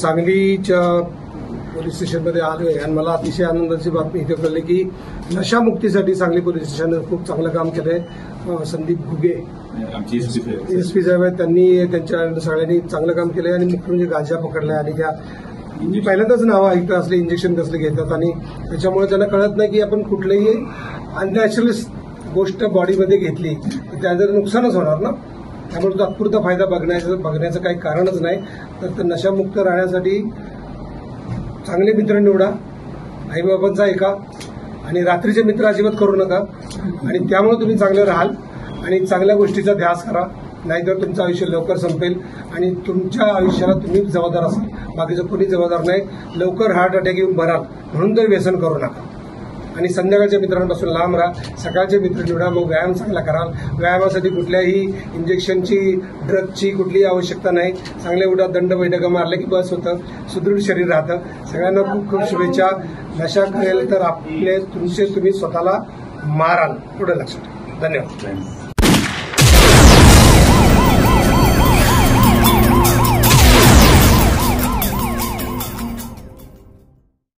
सांगलीच्या पोलीस स्टेशनमध्ये आलोय आणि मला अतिशय आनंदाची बातमी इथे कळली की नशामुक्तीसाठी सांगली पोलीस स्टेशनने खूप चांगलं काम केलंय। संदीप घुगे एसपी साहेब आहेत, त्यांनी त्यांच्या सगळ्यांनी चांगलं काम केलंय आणि मुख्य म्हणजे गांजा पकडलाय आणि त्या मी पहिल्यांदाच नाव ऐकलं असले इंजेक्शन कसले घेतात आणि त्याच्यामुळे त्यांना कळत नाही की आपण कुठलीही अननॅचरल गोष्ट बॉडीमध्ये घेतली तर त्याचं नुकसानच होणार ना। त्यामुळे तात्पुरता फायदा बघण्याचं काही कारणच नाही। तर नशामुक्त राहण्यासाठी चांगले मित्र निवडा, आईबाबांचा ऐका आणि रात्रीचे मित्र अजिबात करू नका आणि त्यामुळे तुम्ही चांगले राहाल आणि चांगल्या गोष्टीचा ध्यास करा, नाहीतर तुमचं आयुष्य लवकर संपेल आणि तुमच्या आयुष्याला तुम्ही जबाबदार असाल, बाकीचं कोणी जबाबदार नाही। लवकर हार्ट अटॅक येऊन भराल म्हणून तर व्यसन करू नका आणि संध्याकाळच्या मित्रांपासून लांब राहा, सकाळचे मित्र निवडा, मग व्यायाम चांगला कराल। व्यायामासाठी कुठल्याही इंजेक्शनची ड्रगची कुठलीही आवश्यकता नाही। चांगल्या उठा, दंड बैठका मारल्या की बस होतं, सुदृढ शरीर राहतं। सगळ्यांना खूप खूप शुभेच्छा। नशा करेल तर तुम्ही स्वतःला माराल, पुढे लक्षात ठेवा। धन्यवाद।